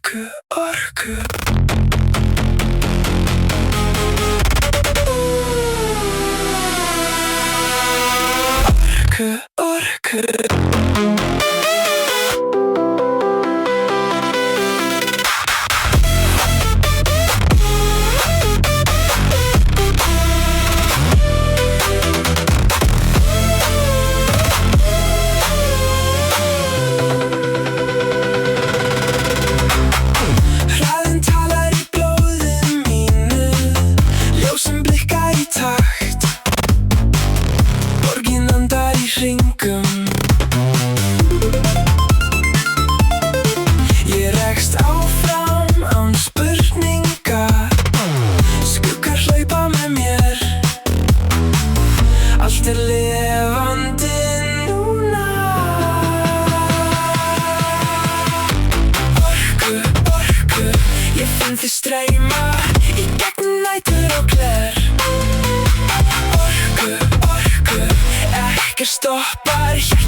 orku, orku. Orku, orku. Hraðinn talar í blóðinu mínu, ljósin blikka í takt. Borgin andar í hringum. Ég rekst áfram án spurninga, skuggar hlaupa með mér. Allt lifandi núna. Orku, orku, ég finn þig streyma í gegnum nætur og gler. Orku, orku, ekkert stoppar hjartað.